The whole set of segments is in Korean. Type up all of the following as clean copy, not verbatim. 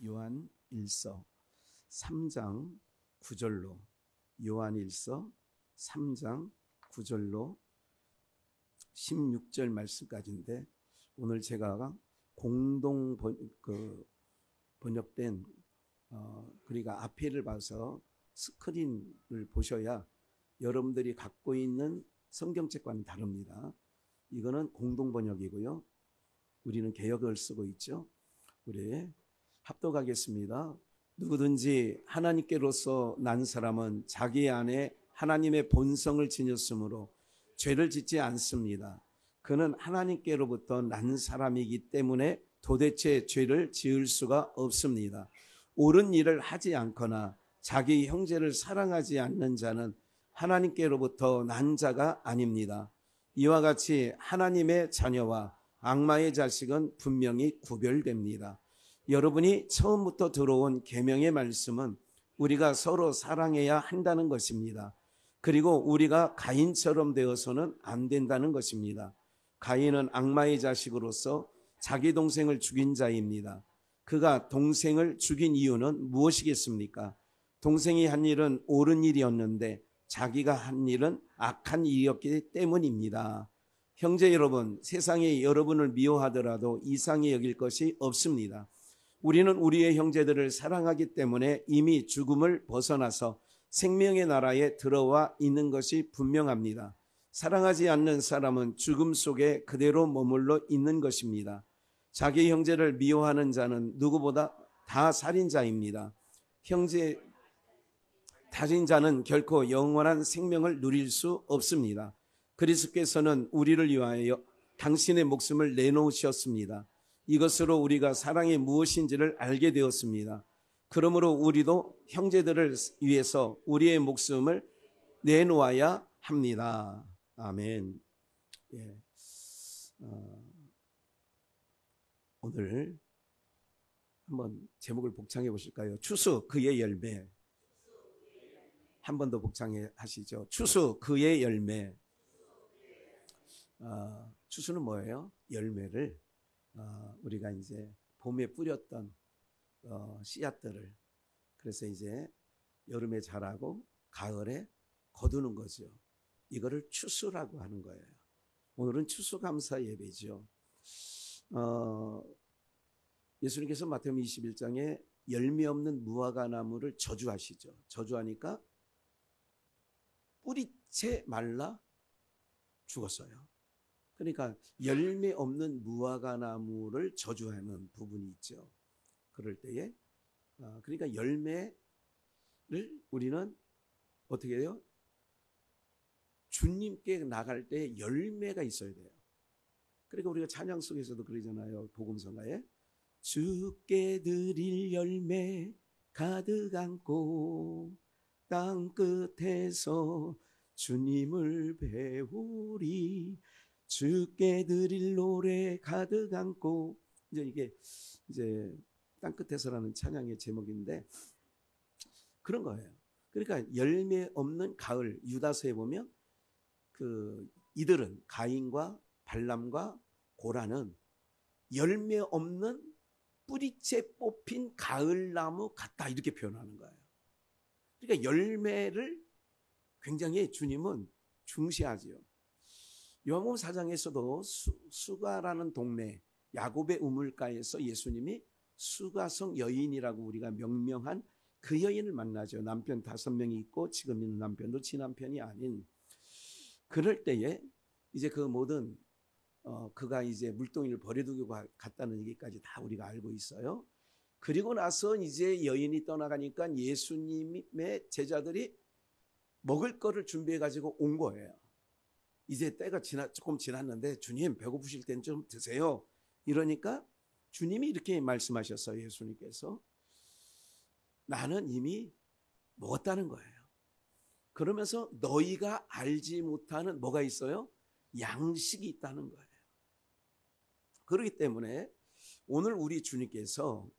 요한 1서 3장 9절로 요한 1서 3장 9절로 16절 말씀까지인데 오늘 제가 공동 번역된 그러니까 앞에를 봐서 스크린을 보셔야 여러분들이 갖고 있는 성경책과는 다릅니다. 이거는 공동 번역이고요. 우리는 개역을 쓰고 있죠. 우리 합독하겠습니다. 누구든지 하나님께로서 난 사람은 자기 안에 하나님의 본성을 지녔으므로 죄를 짓지 않습니다. 그는 하나님께로부터 난 사람이기 때문에 도대체 죄를 지을 수가 없습니다. 옳은 일을 하지 않거나 자기 형제를 사랑하지 않는 자는 하나님께로부터 난 자가 아닙니다. 이와 같이 하나님의 자녀와 악마의 자식은 분명히 구별됩니다. 여러분이 처음부터 들어온 계명의 말씀은 우리가 서로 사랑해야 한다는 것입니다. 그리고 우리가 가인처럼 되어서는 안 된다는 것입니다. 가인은 악마의 자식으로서 자기 동생을 죽인 자입니다. 그가 동생을 죽인 이유는 무엇이겠습니까? 동생이 한 일은 옳은 일이었는데 자기가 한 일은 악한 일이었기 때문입니다. 형제 여러분, 세상에 여러분을 미워하더라도 이상히 여길 것이 없습니다. 우리는 우리의 형제들을 사랑하기 때문에 이미 죽음을 벗어나서 생명의 나라에 들어와 있는 것이 분명합니다. 사랑하지 않는 사람은 죽음 속에 그대로 머물러 있는 것입니다. 자기 형제를 미워하는 자는 누구보다 다 살인자입니다. 살인자는 결코 영원한 생명을 누릴 수 없습니다. 그리스도께서는 우리를 위하여 당신의 목숨을 내놓으셨습니다. 이것으로 우리가 사랑이 무엇인지를 알게 되었습니다. 그러므로 우리도 형제들을 위해서 우리의 목숨을 내놓아야 합니다. 아멘. 예. 오늘 한번 제목을 복창해 보실까요? 추수 그의 열매. 한 번 더 복창해 하시죠. 추수 그의 열매. 추수는 뭐예요? 열매를 우리가 이제 봄에 뿌렸던 씨앗들을 그래서 이제 여름에 자라고 가을에 거두는 거죠. 이거를 추수라고 하는 거예요. 오늘은 추수감사 예배죠. 예수님께서 마태복음 21장에 열매 없는 무화과 나무를 저주하시죠. 저주하니까 뿌리채 말라 죽었어요. 그러니까 열매 없는 무화과 나무를 저주하는 부분이 있죠. 그럴 때에 그러니까 열매를 우리는 어떻게 해요? 주님께 나갈 때 열매가 있어야 돼요. 그러니까 우리가 찬양 속에서도 그러잖아요. 복음성가에 주께 드릴 열매 가득 안고 땅 끝에서 주님을 배우리 주께 드릴 노래 가득 안고 이게 땅 끝에서라는 찬양의 제목인데 그런 거예요. 그러니까 열매 없는 가을 유다서에 보면 이들은 가인과 발람과 고라는 열매 없는 뿌리채 뽑힌 가을나무 같다 이렇게 표현하는 거예요. 그러니까 열매를 굉장히 주님은 중시하지요. 요한복음 4장에서도 수가라는 동네 야곱의 우물가에서 예수님이 수가성 여인이라고 우리가 명명한 그 여인을 만나죠. 남편 5명이 있고 지금 있는 남편도 친남편이 아닌. 그럴 때에 이제 그 모든 그가 이제 물동이를 버려두고 갔다는 얘기까지 다 우리가 알고 있어요. 그리고 나서 이제 여인이 떠나가니까 예수님의 제자들이 먹을 거를 준비해 가지고 온 거예요. 이제 때가 조금 지났는데 주님 배고프실 땐 좀 드세요. 이러니까 주님이 이렇게 말씀하셨어요. 예수님께서 나는 이미 먹었다는 거예요. 그러면서 너희가 알지 못하는 뭐가 있어요? 양식이 있다는 거예요. 그렇기 때문에 오늘 우리 주님께서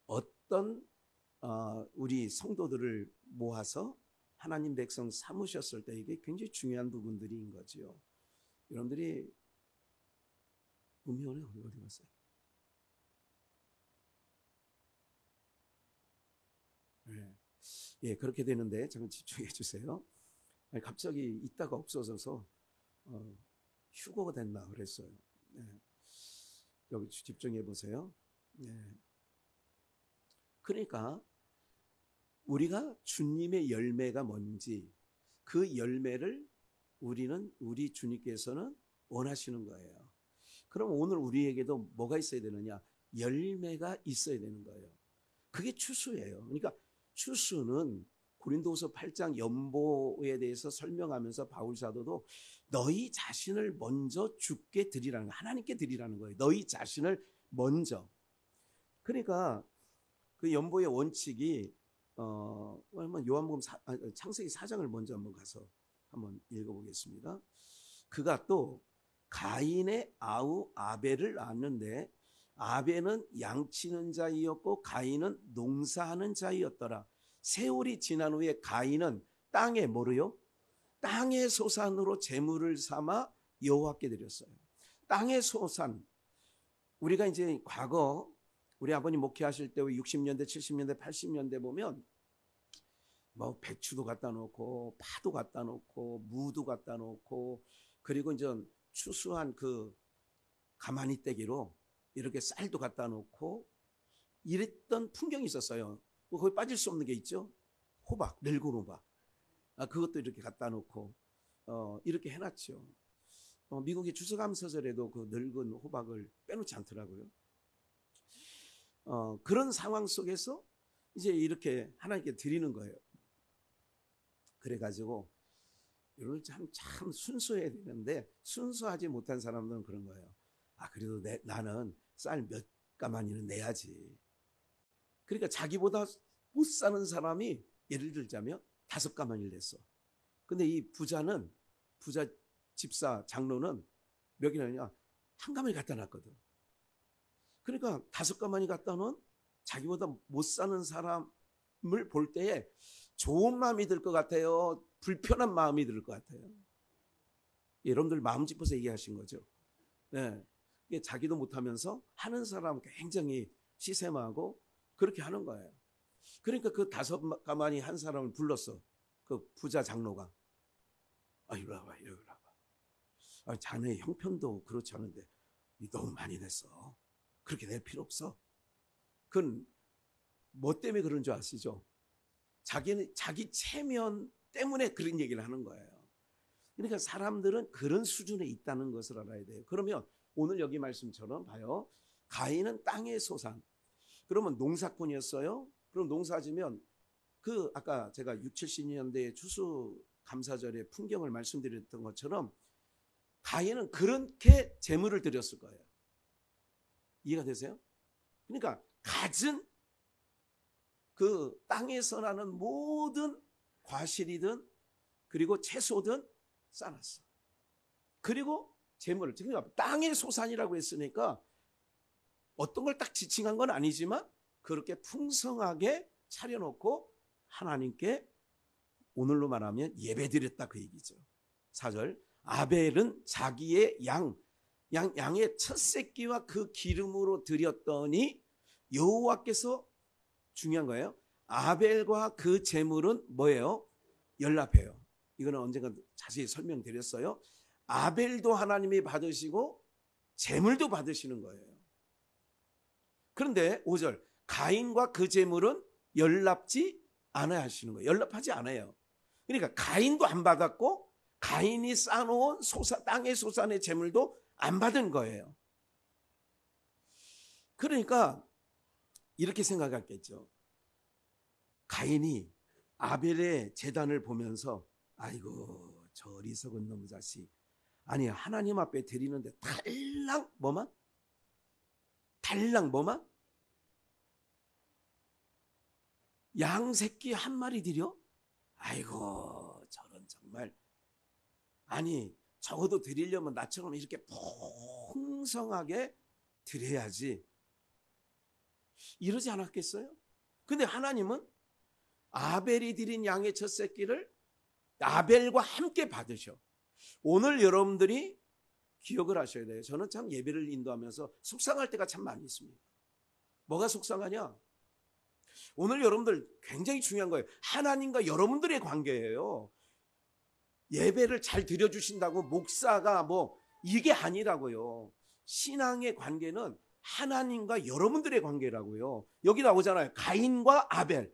어떤 우리 성도들을 모아서 하나님 백성 삼으셨을 때 이게 굉장히 중요한 부분들인 거죠. 여러분들이 음이 오네 어디 갔어요? 예, 그렇게 되는데 잠깐 집중해 주세요. 아니, 갑자기 있다가 없어져서 휴거가 됐나 그랬어요. 예. 여기 집중해 보세요. 예. 그러니까 우리가 주님의 열매가 뭔지 그 열매를 우리 주님께서는 원하시는 거예요. 그럼 오늘 우리에게도 뭐가 있어야 되느냐? 열매가 있어야 되는 거예요. 그게 추수예요. 그러니까 추수는 고린도후서 8장 연보에 대해서 설명하면서 바울 사도도 너희 자신을 먼저 주께 드리라는 거예요. 하나님께 드리라는 거예요. 너희 자신을 먼저. 그러니까 그 연보의 원칙이 요한복음 창세기 4장을 먼저 한번 가서 한번 읽어보겠습니다. 그가 또 가인의 아우 아벨을 낳았는데 아벨은 양치는 자이었고 가인은 농사하는 자이었더라. 세월이 지난 후에 가인은 땅에 뭐로요? 땅의 소산으로 제물을 삼아 여호와께 드렸어요. 땅의 소산. 우리가 이제 과거 우리 아버님 목회하실 때 60년대, 70년대, 80년대 보면 뭐 배추도 갖다 놓고 파도 갖다 놓고 무도 갖다 놓고 그리고 이제 추수한 그 가마니 떼기로 이렇게 쌀도 갖다 놓고 이랬던 풍경이 있었어요. 거기 빠질 수 없는 게 있죠. 호박, 늙은 호박. 그것도 이렇게 갖다 놓고 이렇게 해놨죠. 미국의 추수감사절에도 그 늙은 호박을 빼놓지 않더라고요. 그런 상황 속에서 이제 이렇게 하나님께 드리는 거예요. 그래가지고 여러분 참 순수해야 되는데 순수하지 못한 사람들은 그런 거예요. 그래도 나는 쌀 몇 가마니는 내야지. 그러니까 자기보다 못 사는 사람이 예를 들자면 5가마니를 냈어. 근데 이 부자 집사 장로는 몇 개냐면 1가마니 갖다 놨거든. 그러니까 5가마니 갖다 놓은 자기보다 못 사는 사람을 볼 때에 좋은 마음이 들 것 같아요? 불편한 마음이 들 것 같아요? 여러분들 마음 짚어서 얘기하신 거죠. 네. 자기도 못하면서 하는 사람 굉장히 시샘하고 그렇게 하는 거예요. 그러니까 그 5가마니 한 사람을 불렀어. 그 부자 장로가. 이리 와봐, 이리 와봐. 자네 형편도 그렇지 않은데 너무 많이 냈어. 그렇게 낼 필요 없어. 그건 뭐 때문에 그런 줄 아시죠? 자기 체면 때문에 그런 얘기를 하는 거예요. 그러니까 사람들은 그런 수준에 있다는 것을 알아야 돼요. 그러면 오늘 여기 말씀처럼 봐요. 가인은 땅의 소산. 그러면 농사꾼이었어요. 그럼 농사지면 아까 제가 60, 70년대의 추수감사절의 풍경을 말씀드렸던 것처럼 가인은 그렇게 제물을 드렸을 거예요. 이해가 되세요? 그러니까 갖은 그 땅에서 나는 모든 과실이든 그리고 채소든 싸놨어. 그리고 재물을, 그러니까 땅의 소산이라고 했으니까 어떤 걸 딱 지칭한 건 아니지만 그렇게 풍성하게 차려놓고 하나님께 오늘로 말하면 예배드렸다 그 얘기죠. 4절 아벨은 자기의 양의 첫 새끼와 그 기름으로 드렸더니 여호와께서 중요한 거예요. 아벨과 그 제물은 뭐예요? 연합해요. 이거는 언젠가 자세히 설명드렸어요. 아벨도 하나님이 받으시고 제물도 받으시는 거예요. 그런데 5절 가인과 그 제물은 연합지 않아야 하시는 거예요. 연합하지 않아요. 그러니까 가인도 안 받았고 가인이 쌓아놓은 땅의 소산의 제물도 안 받은 거예요. 그러니까 이렇게 생각했겠죠. 가인이 아벨의 제단을 보면서 아이고 저 어리석은 놈의 자식, 아니 하나님 앞에 드리는데 달랑 뭐만? 양 새끼 한 마리 드려? 아이고 저런 정말, 아니 적어도 드리려면 나처럼 이렇게 풍성하게 드려야지, 이러지 않았겠어요? 근데 하나님은 아벨이 드린 양의 첫 새끼를 아벨과 함께 받으셔. 오늘 여러분들이 기억을 하셔야 돼요. 저는 참 예배를 인도하면서 속상할 때가 참 많이 있습니다. 뭐가 속상하냐? 오늘 여러분들 굉장히 중요한 거예요. 하나님과 여러분들의 관계예요. 예배를 잘 드려주신다고 목사가 뭐 이게 아니라고요. 신앙의 관계는 하나님과 여러분들의 관계라고요. 여기 나오잖아요. 가인과 아벨,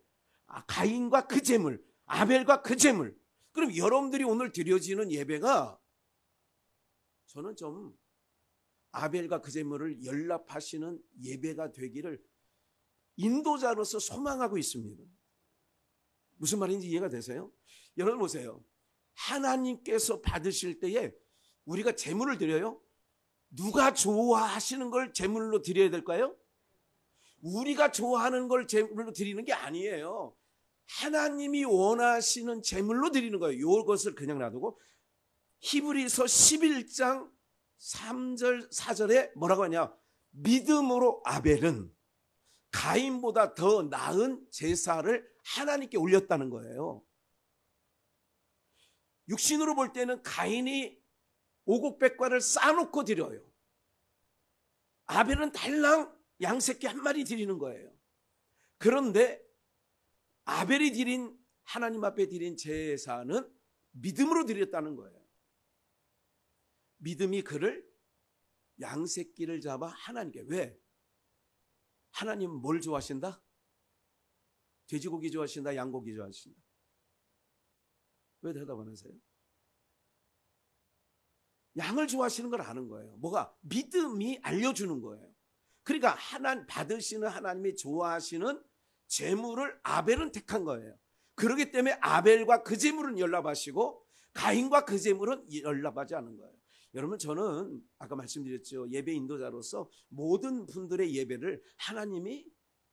가인과 그 제물, 아벨과 그 제물. 그럼 여러분들이 오늘 드려지는 예배가 저는 좀 아벨과 그 제물을 연락하시는 예배가 되기를 인도자로서 소망하고 있습니다. 무슨 말인지 이해가 되세요? 여러분 보세요. 하나님께서 받으실 때에 우리가 제물을 드려요. 누가 좋아하시는 걸 제물로 드려야 될까요? 우리가 좋아하는 걸 제물로 드리는 게 아니에요. 하나님이 원하시는 제물로 드리는 거예요. 이것을 그냥 놔두고 히브리서 11장 3절 4절에 뭐라고 하냐? 믿음으로 아벨은 가인보다 더 나은 제사를 하나님께 올렸다는 거예요. 육신으로 볼 때는 가인이 오곡백과를 쌓아놓고 드려요. 아벨은 달랑 양새끼 한 마리 드리는 거예요. 그런데 아벨이 드린 하나님 앞에 드린 제사는 믿음으로 드렸다는 거예요. 믿음이 그를 양새끼를 잡아 하나님께. 왜? 하나님은 뭘 좋아하신다? 돼지고기 좋아하신다? 양고기 좋아하신다? 왜 대답 안 하세요? 양을 좋아하시는 걸 아는 거예요. 뭐가? 믿음이 알려주는 거예요. 그러니까 하나님 받으시는 하나님이 좋아하시는 제물을 아벨은 택한 거예요. 그렇기 때문에 아벨과 그 제물은 연락하시고 가인과 그 제물은 연락하지 않은 거예요. 여러분 저는 아까 말씀드렸죠. 예배 인도자로서 모든 분들의 예배를 하나님이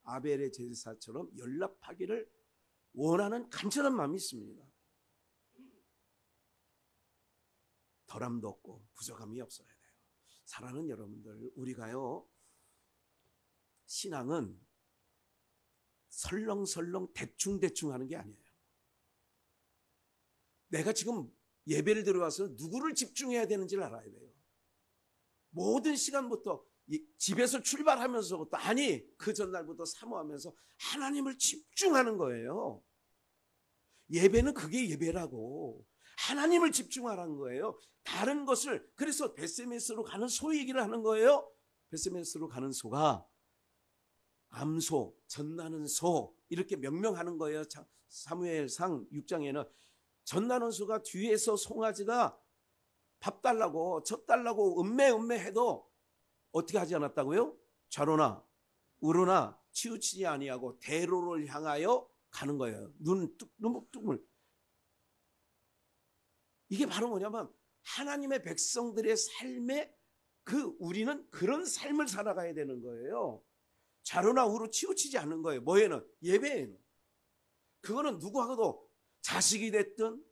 아벨의 제사처럼 연락하기를 원하는 간절한 마음이 있습니다. 덜함도 없고 부족함이 없어야 돼요. 사랑하는 여러분들, 우리가요 신앙은 설렁설렁 대충대충 하는 게 아니에요. 내가 지금 예배를 들어와서 누구를 집중해야 되는지를 알아야 돼요. 모든 시간부터 집에서 출발하면서부터 아니 그 전날부터 사모하면서 하나님을 집중하는 거예요. 예배는 그게 예배라고. 하나님을 집중하라는 거예요. 다른 것을. 그래서 베세메스로 가는 소 얘기를 하는 거예요. 베세메스로 가는 소가 암소, 젖나는 소 이렇게 명명하는 거예요. 사무엘상 6장에는 젖나는 소가 뒤에서 송아지가 밥 달라고 젖 달라고 음매해도 어떻게 하지 않았다고요? 좌로나 우로나 치우치지 아니하고 대로를 향하여 가는 거예요. 눈을 이게 바로 뭐냐면 하나님의 백성들의 삶에 우리는 그런 삶을 살아가야 되는 거예요. 좌로나 우로 치우치지 않는 거예요. 뭐에는? 예배에는. 그거는 누구하고도 자식이 됐든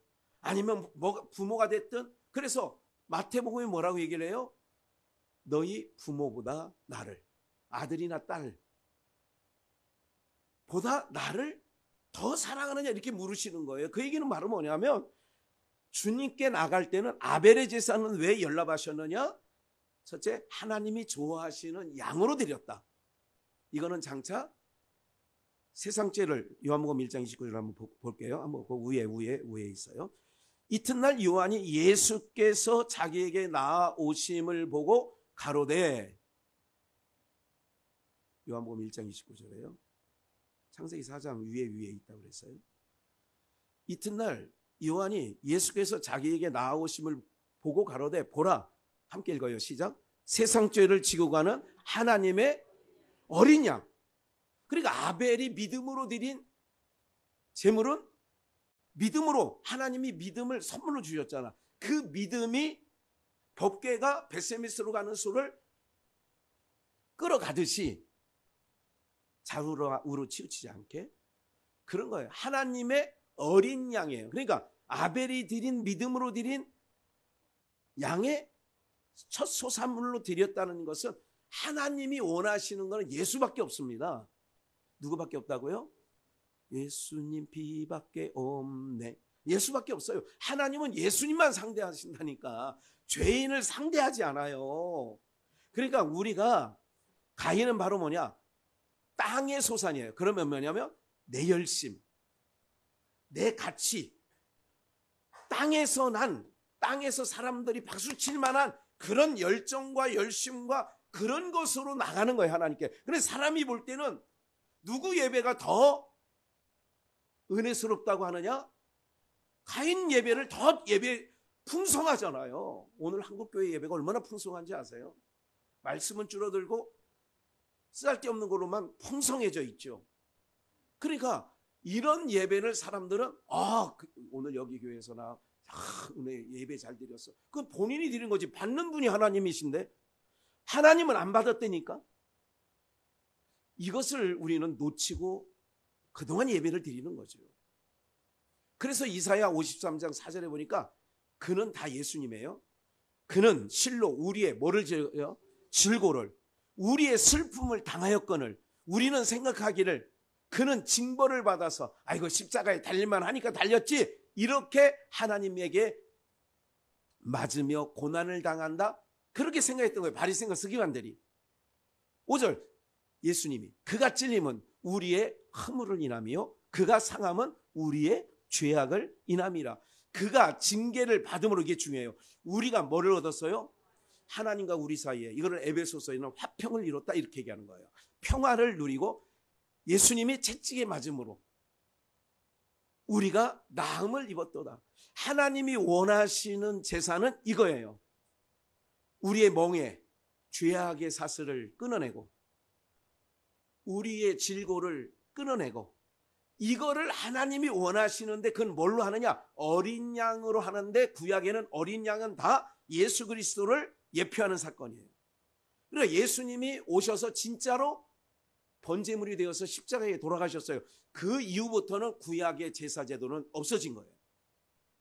아니면 부모가 됐든. 그래서 마태복음에 뭐라고 얘기를 해요? 너희 부모보다 나를, 아들이나 딸 보다 나를 더 사랑하느냐 이렇게 물으시는 거예요. 그 얘기는 바로 뭐냐면 주님께 나갈 때는 아벨의 제사는 왜 연락하셨느냐? 첫째, 하나님이 좋아하시는 양으로 드렸다. 이거는 장차 세상죄를 요한복음 1장 29절 한번 볼게요. 한번 그 위에 있어요. 이튿날 요한이 예수께서 자기에게 나아오심을 보고 가로되, 요한복음 1장 29절에요. 창세기 4장 위에 있다고 그랬어요. 이튿날 요한이 예수께서 자기에게 나아오심을 보고 가로되, 보라, 함께 읽어요. 시작. 세상 죄를 지고 가는 하나님의 어린 양. 그러니까 아벨이 믿음으로 드린 제물은 믿음으로, 하나님이 믿음을 선물로 주셨잖아. 그 믿음이 법궤가 베세메스로 가는 소를 끌어가듯이 좌우로 우로 치우치지 않게 그런 거예요. 하나님의 어린 양이에요. 그러니까 아벨이 드린 믿음으로 드린 양의 첫 소산물로 드렸다는 것은 하나님이 원하시는 것은 예수밖에 없습니다. 누구밖에 없다고요? 예수님 비밖에 없네. 예수밖에 없어요. 하나님은 예수님만 상대하신다니까. 죄인을 상대하지 않아요. 그러니까 우리가 가인은 바로 뭐냐? 땅의 소산이에요. 그러면 뭐냐면 내 열심, 내 가치, 땅에서 사람들이 박수칠 만한 그런 열정과 열심과 그런 것으로 나가는 거예요, 하나님께. 그래서 사람이 볼 때는 누구 예배가 더 은혜스럽다고 하느냐? 가인 예배를 더 풍성하잖아요. 오늘 한국교회 예배가 얼마나 풍성한지 아세요? 말씀은 줄어들고 쓸데없는 걸로만 풍성해져 있죠. 그러니까 이런 예배를 사람들은 오늘 여기 교회에서나 은혜 예배 잘 드렸어. 그건 본인이 드린 거지. 받는 분이 하나님이신데 하나님은 안 받았다니까. 이것을 우리는 놓치고 그동안 예배를 드리는 거죠. 그래서 이사야 53장 4절에 보니까 그는 다 예수님이에요. 그는 실로 우리의 뭐를 지어요? 질고를, 우리의 슬픔을 당하였거늘 우리는 생각하기를 그는 징벌을 받아서 아이고 십자가에 달릴만 하니까 달렸지, 이렇게 하나님에게 맞으며 고난을 당한다, 그렇게 생각했던 거예요. 바리새인과 서기관들이. 5절 예수님이 그가 찔림은 우리의 허물을 인하며 그가 상함은 우리의 죄악을 인함이라. 그가 징계를 받음으로, 이게 중요해요. 우리가 뭐를 얻었어요? 하나님과 우리 사이에, 이거를 에베소서에는 화평을 이뤘다 이렇게 얘기하는 거예요. 평화를 누리고 예수님이 채찍에 맞음으로 우리가 나음을 입었도다. 하나님이 원하시는 제사는 이거예요. 우리의 멍에 죄악의 사슬을 끊어내고 우리의 질고를 끊어내고, 이거를 하나님이 원하시는데 그건 뭘로 하느냐? 어린 양으로 하는데, 구약에는 어린 양은 다 예수 그리스도를 예표하는 사건이에요. 그러니까 예수님이 오셔서 진짜로 번제물이 되어서 십자가에 돌아가셨어요. 그 이후부터는 구약의 제사 제도는 없어진 거예요.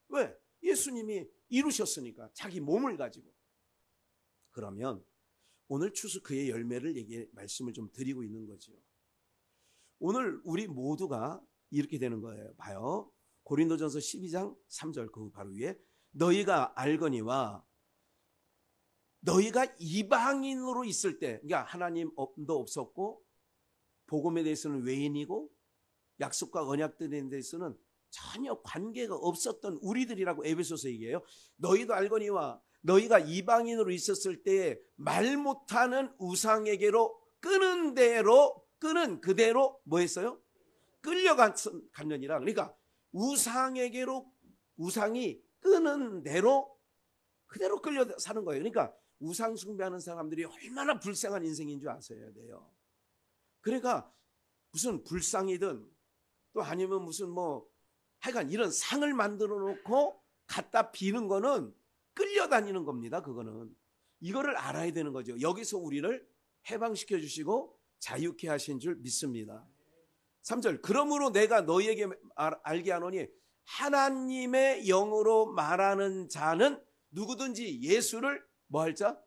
왜? 예수님이 이루셨으니까, 자기 몸을 가지고. 그러면 오늘 추수 그의 열매를 말씀을 좀 드리고 있는 거죠. 오늘 우리 모두가 이렇게 되는 거예요. 봐요. 고린도전서 12장 3절 그 바로 위에 너희가 알거니와 너희가 이방인으로 있을 때, 그러니까 하나님도 없었고 복음에 대해서는 외인이고 약속과 언약들에 대해서는 전혀 관계가 없었던 우리들이라고 에베소서 얘기해요. 너희도 알거니와 너희가 이방인으로 있었을 때에 말 못하는 우상에게로 끄는 그대로 뭐 했어요? 끌려갔느니라. 그러니까 우상이 끄는 대로 그대로 끌려 사는 거예요. 그러니까 우상 숭배하는 사람들이 얼마나 불쌍한 인생인 줄 아셔야 돼요. 그러니까 무슨 불상이든 또 아니면 무슨 하여간 이런 상을 만들어 놓고 갖다 비는 거는 끌려다니는 겁니다. 그거는. 이거를 알아야 되는 거죠. 여기서 우리를 해방시켜 주시고 자유케 하신 줄 믿습니다. 3절 그러므로 내가 너희에게 알게 하노니 하나님의 영으로 말하는 자는 누구든지 예수를 뭐 할 자?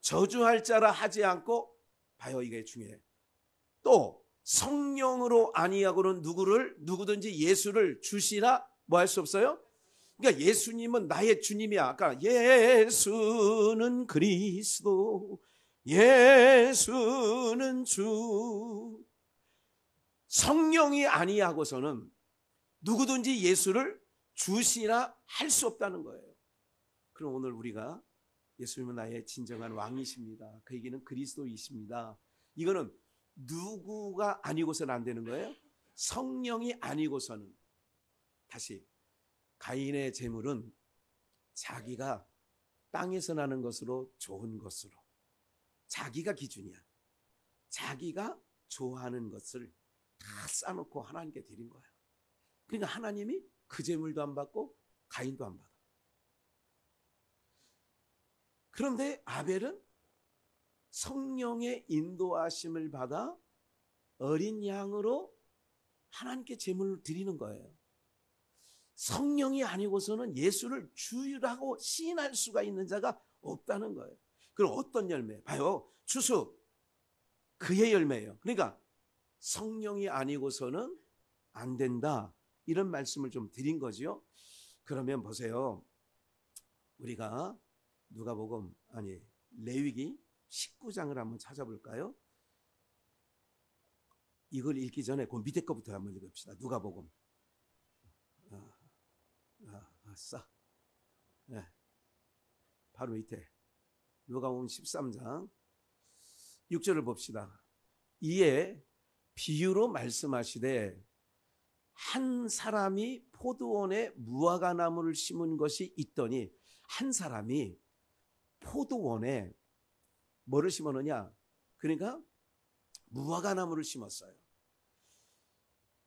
저주할 자라 하지 않고, 봐요, 이게 중요해. 또 성령으로 아니하고는 누구든지 예수를 주시라 뭐 할 수 없어요? 그러니까 예수님은 나의 주님이야. 아까 예수는 그리스도, 예수는 주. 성령이 아니하고서는 누구든지 예수를 주시라 할 수 없다는 거예요. 그럼 오늘 우리가 예수님은 나의 진정한 왕이십니다, 그에게는 그리스도이십니다, 이거는 누구가 아니고서는 안 되는 거예요. 성령이 아니고서는. 다시, 가인의 재물은 자기가 땅에서 나는 것으로 좋은 것으로, 자기가 기준이야. 자기가 좋아하는 것을 다 싸놓고 하나님께 드린 거예요. 그러니까 하나님이 그 재물도 안 받고 가인도 안 받아. 그런데 아벨은 성령의 인도하심을 받아 어린 양으로 하나님께 제물을 드리는 거예요. 성령이 아니고서는 예수를 주라고 시인할 수가 있는 자가 없다는 거예요. 그럼 어떤 열매? 봐요. 추수 그의 열매예요. 그러니까 성령이 아니고서는 안 된다, 이런 말씀을 좀 드린 거죠. 그러면 보세요. 우리가 레위기 19장을 한번 찾아볼까요? 이걸 읽기 전에 그 밑에 거부터 한번 읽읍시다. 누가복음. 아싸. 네. 바로 밑에 누가복음 13장 6절을 봅시다. 이에 비유로 말씀하시되 한 사람이 포도원에 무화과 나무를 심은 것이 있더니, 한 사람이 포도원에 뭐를 심었느냐? 그러니까 무화과 나무를 심었어요.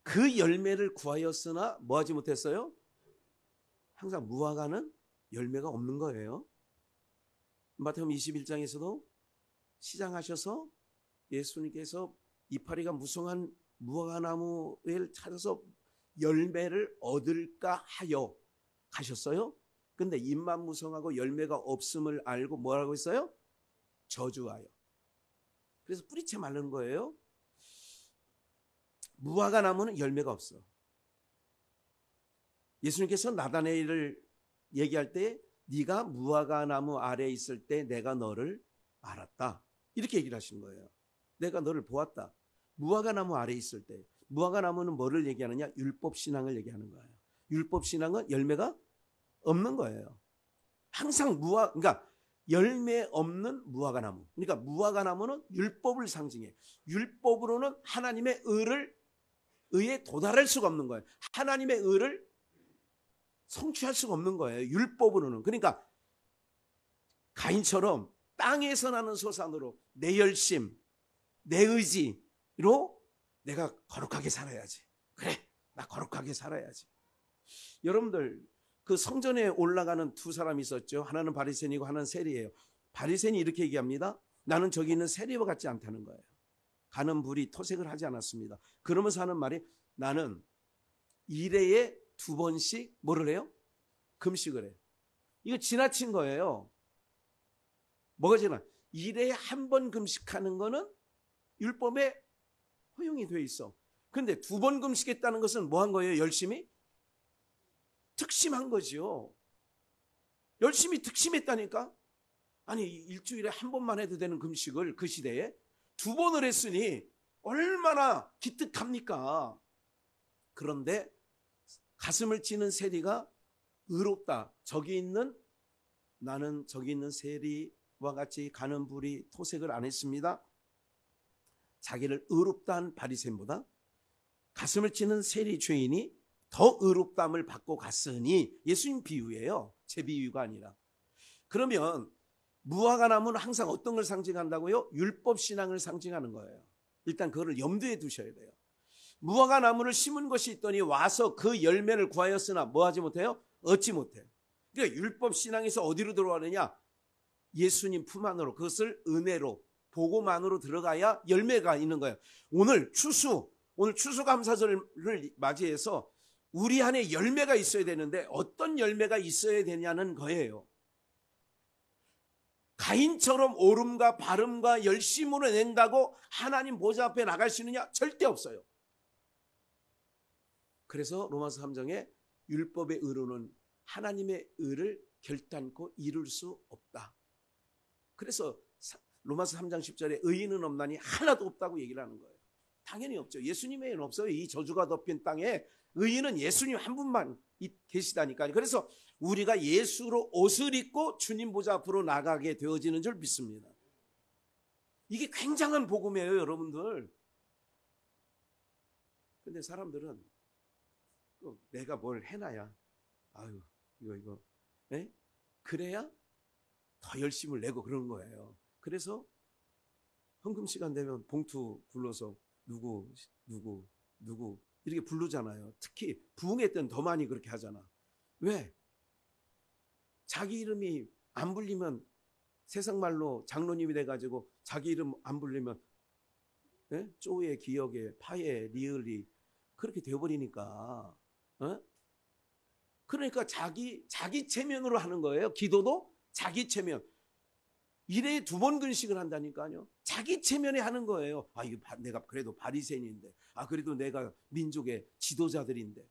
그 열매를 구하였으나 뭐하지 못했어요? 항상 무화과는 열매가 없는 거예요. 마태복음 21장에서도 시장하셔서 예수님께서 이파리가 무성한 무화과 나무를 찾아서 열매를 얻을까 하여 가셨어요. 근데 잎만 무성하고 열매가 없음을 알고 뭐라고 했어요? 저주하여. 그래서 뿌리채 마른 거예요. 무화과 나무는 열매가 없어. 예수님께서 나다나엘을 얘기할 때 네가 무화과 나무 아래에 있을 때 내가 너를 알았다, 이렇게 얘기를 하신 거예요. 내가 너를 보았다. 무화과 나무 아래에 있을 때. 무화과 나무는 뭐를 얘기하느냐? 율법 신앙을 얘기하는 거예요. 율법 신앙은 열매가 없는 거예요. 항상 그러니까 열매 없는 무화과 나무. 그러니까 무화과 나무는 율법을 상징해. 율법으로는 하나님의 의에 도달할 수가 없는 거예요. 하나님의 의를 성취할 수가 없는 거예요. 율법으로는. 그러니까 가인처럼 땅에서 나는 소산으로 내 열심, 내 의지로 내가 거룩하게 살아야지. 그래, 나 거룩하게 살아야지. 여러분들, 그 성전에 올라가는 두 사람이 있었죠. 하나는 바리새인이고 하나는 세리예요. 바리새인이 이렇게 얘기합니다. 나는 저기 있는 세리와 같지 않다는 거예요. 가는 불이 토색을 하지 않았습니다. 그러면서 하는 말이, 나는 일회에 2번씩 뭐를 해요? 금식을 해요. 이거 지나친 거예요. 뭐가 지나? 일회에 1번 금식하는 거는 율법에 허용이 돼 있어. 그런데 2번 금식했다는 것은 뭐 한 거예요? 열심히 특심한 거지요. 열심히 특심했다니까. 아니, 일주일에 1번만 해도 되는 금식을 그 시대에 2번을 했으니 얼마나 기특합니까? 그런데 가슴을 찌는 세리가 의롭다. 나는 저기 있는 세리와 같이 가는 불이 토색을 안 했습니다. 자기를 의롭다한 바리새인보다 가슴을 찌는 세리 죄인이 더 의롭다함을 받고 갔으니, 예수님 비유예요. 제 비유가 아니라. 그러면 무화과 나무는 항상 어떤 걸 상징한다고요? 율법 신앙을 상징하는 거예요. 일단 그거를 염두에 두셔야 돼요. 무화과 나무를 심은 것이 있더니 와서 그 열매를 구하였으나 뭐하지 못해요? 얻지 못해요. 그러니까 율법 신앙에서 어디로 들어가느냐? 예수님 품 안으로, 그것을 은혜로, 복음만으로 들어가야 열매가 있는 거예요. 오늘 추수감사절을 맞이해서 우리 안에 열매가 있어야 되는데 어떤 열매가 있어야 되냐는 거예요. 가인처럼 오름과 바름과 열심으로 낸다고 하나님 보좌 앞에 나갈 수 있느냐? 절대 없어요. 그래서 로마서 3장에 율법의 의로는 하나님의 의를 결단코 이룰 수 없다. 그래서 로마서 3장 10절에 의인은 없나니 하나도 없다고 얘기를 하는 거예요. 당연히 없죠. 예수님 외에는 없어요. 이 저주가 덮인 땅에 의인은 예수님 한 분만 계시다니까요. 그래서 우리가 예수로 옷을 입고 주님 보좌 앞으로 나가게 되어지는 줄 믿습니다. 이게 굉장한 복음이에요, 여러분들. 근데 사람들은 내가 뭘 해놔야, 아유, 이거, 에? 그래야 더 열심을 내고 그러는 거예요. 그래서 헌금 시간 되면 봉투 불러서 누구 이렇게 부르잖아요. 특히 부흥회 때는 더 많이 그렇게 하잖아. 왜? 자기 이름이 안 불리면, 세상 말로 장로님이 돼가지고 자기 이름 안 불리면 쪼에, 기역에, 파에, 리을이 그렇게 되어버리니까, 그러니까 자기 체면으로 하는 거예요. 기도도 자기 체면. 일회에 2번 금식을 한다니까요. 자기 체면에 하는 거예요. 이거 내가 그래도 바리새인인데, 그래도 내가 민족의 지도자들인데,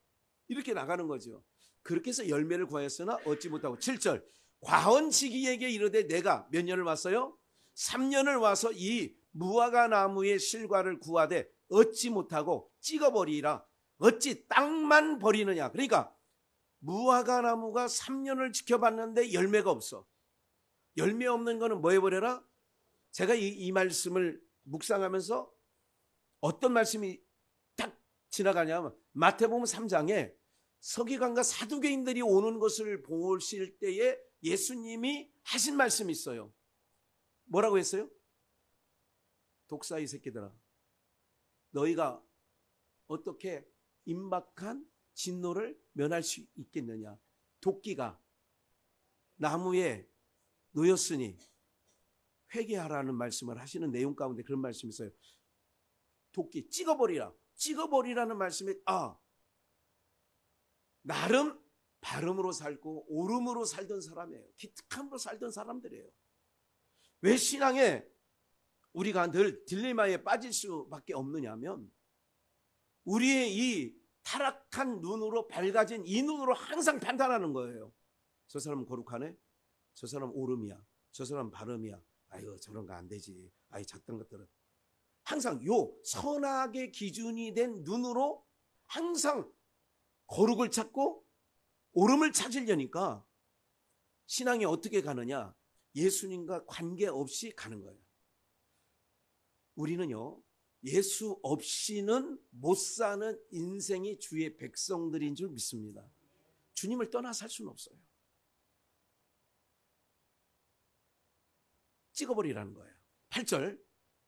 이렇게 나가는 거죠. 그렇게 해서 열매를 구하였으나 얻지 못하고. 7절, 과언 시기에게 이르되 내가 몇 년을 왔어요? 3년을 와서 이 무화과 나무의 실과를 구하되 얻지 못하고 찍어버리라. 어찌 땅만 버리느냐. 그러니까 무화과 나무가 3년을 지켜봤는데 열매가 없어. 열매 없는 거는 뭐 해버려라? 제가 이 말씀을 묵상하면서 어떤 말씀이 딱 지나가냐면 마태복음 3장에 서기관과 사두개인들이 오는 것을 보실 때에 예수님이 하신 말씀이 있어요. 뭐라고 했어요? 독사이 새끼들아, 너희가 어떻게 임박한 진노를 면할 수 있겠느냐. 도끼가 나무에 놓였으니 회개하라는 말씀을 하시는 내용 가운데 그런 말씀이 있어요. 도끼 찍어버리라. 찍어버리라는 말씀에 나름 발음으로 살고 오름으로 살던 사람이에요. 기특함으로 살던 사람들이에요. 왜 신앙에 우리가 늘 딜레마에 빠질 수밖에 없느냐면 우리의 이 타락한 눈으로 밝아진 이 눈으로 항상 판단하는 거예요. 저 사람은 거룩하네. 저 사람 오름이야. 저 사람 발음이야. 아이고 저런 거 안 되지. 아이 작던 것들은 항상 요 선악의 기준이 된 눈으로 항상 거룩을 찾고 오름을 찾으려니까 신앙이 어떻게 가느냐? 예수님과 관계없이 가는 거예요. 우리는요, 예수 없이는 못 사는 인생이 주의 백성들인 줄 믿습니다. 주님을 떠나 살 수는 없어요. 찍어버리라는 거예요. 8절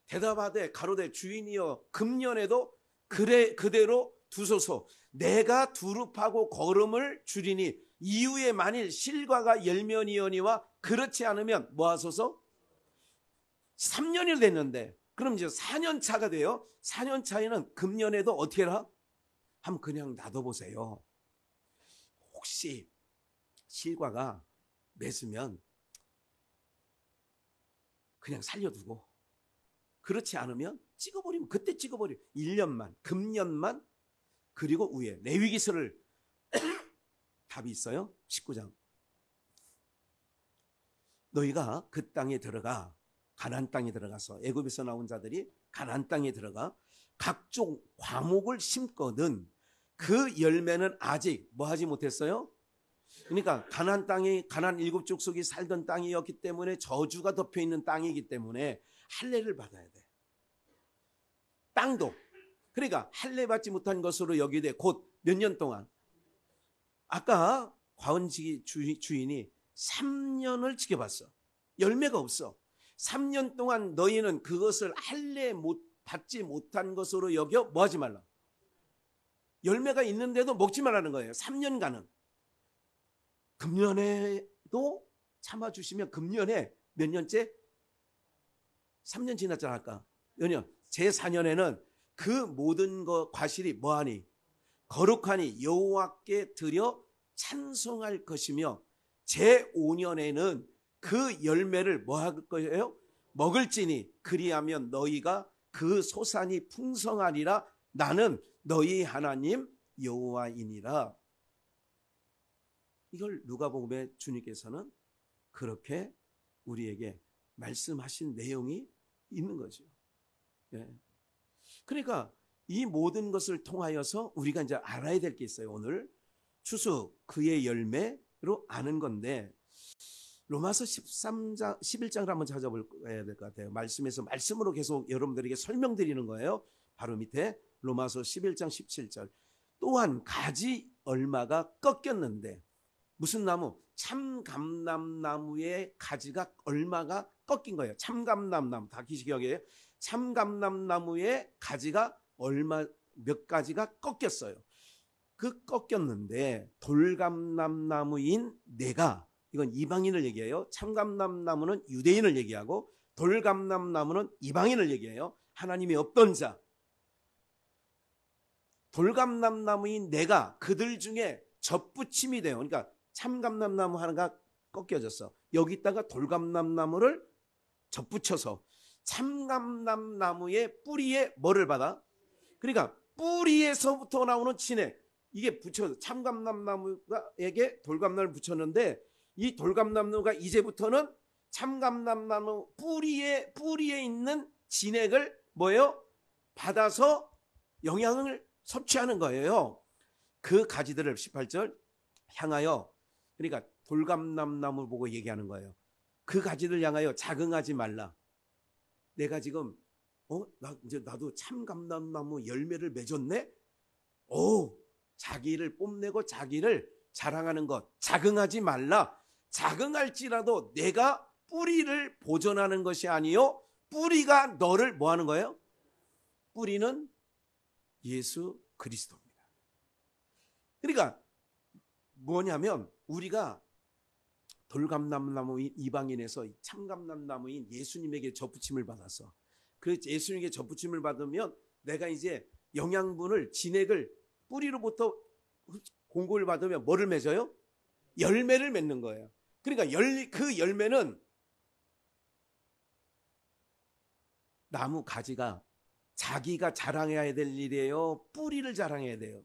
대답하되 가로되 주인이여 금년에도 그대로 두소서. 내가 두릅하고 거름을 줄이니 이후에 만일 실과가 열면이오니와 그렇지 않으면 뭐 하소서? 3년이 됐는데 그럼 이제 4년 차가 돼요. 4년 차에는 금년에도 어떻게 해라? 한번 그냥 놔둬보세요. 혹시 실과가 맺으면 그냥 살려두고 그렇지 않으면 찍어버리면 그때 찍어버려. 1년만 금년만. 그리고 위에 레위기서를 답이 있어요. 19장 너희가 그 땅에 들어가 가나안 땅에 들어가서 애굽에서 나온 자들이 가나안 땅에 들어가 각종 과목을 심거든 그 열매는 아직 뭐 하지 못했어요? 그러니까 가나안 땅이 가나안 7족속이 살던 땅이었기 때문에 저주가 덮여있는 땅이기 때문에 할례를 받아야 돼. 땅도 그러니까 할례 받지 못한 것으로 여기되 곧 몇 년 동안 아까 과언지기 주인이 3년을 지켜봤어. 열매가 없어. 3년 동안 너희는 그것을 할례 받지 못한 것으로 여겨 뭐 하지 말라. 열매가 있는데도 먹지 말라는 거예요. 3년간은. 금년에도 참아주시면 금년에 몇 년째? 3년 지났잖아 아까. 몇 년? 제4년에는 그 모든 것 과실이 뭐하니? 거룩하니 여호와께 드려 찬송할 것이며 제5년에는 그 열매를 뭐 할 거예요? 먹을지니 그리하면 너희가 그 소산이 풍성하리라. 나는 너희 하나님 여호와이니라. 이걸 누가복음에 주님께서는 그렇게 우리에게 말씀하신 내용이 있는 거죠. 예. 그러니까 이 모든 것을 통하여서 우리가 이제 알아야 될 게 있어요. 오늘 추수 그의 열매로 아는 건데 로마서 13장 11장을 한번 찾아볼야 될 것 같아요. 말씀에서 말씀으로 계속 여러분들에게 설명드리는 거예요. 바로 밑에 로마서 11장 17절 또한 가지 얼마가 꺾였는데 무슨 나무? 참감람나무의 가지가 얼마가 꺾인 거예요. 참감람나무 다 기억해요. 참감람나무의 가지가 얼마 몇 가지가 꺾였어요. 그 꺾였는데 돌감람나무인 내가 이건 이방인을 얘기해요. 참감람나무는 유대인을 얘기하고 돌감람나무는 이방인을 얘기해요. 하나님이 없던 자. 돌감람나무인 내가 그들 중에 접붙임이 돼요. 그러니까 참감람나무 하나가 꺾여졌어. 여기다가 돌감람나무를 접붙여서 참감람나무의 뿌리에 뭐를 받아? 그러니까 뿌리에서부터 나오는 진액. 이게 붙여 참감람나무에게 돌감나무를 붙였는데 이 돌감나무가 이제부터는 참감람나무 뿌리에 있는 진액을 뭐예요? 받아서 영양을 섭취하는 거예요. 그 가지들을 18절 향하여, 그러니까 돌감람나무 보고 얘기하는 거예요. 그 가지들 향하여 자긍하지 말라. 내가 지금 이제 나도 참감람나무 열매를 맺었네. 자기를 뽐내고 자기를 자랑하는 것, 자긍하지 말라. 자긍할지라도 내가 뿌리를 보존하는 것이 아니요 뿌리가 너를 뭐 하는 거예요? 뿌리는 예수 그리스도입니다. 그러니까 뭐냐면 우리가 돌감람나무인 이방인에서 참감람나무인 예수님에게 접붙임을 받았어. 그 예수님에게 접붙임을 받으면 내가 이제 영양분을, 진액을 뿌리로부터 공급을 받으면 뭐를 맺어요? 열매를 맺는 거예요. 그러니까 그 열매는 나무 가지가 자기가 자랑해야 될 일이에요? 뿌리를 자랑해야 돼요?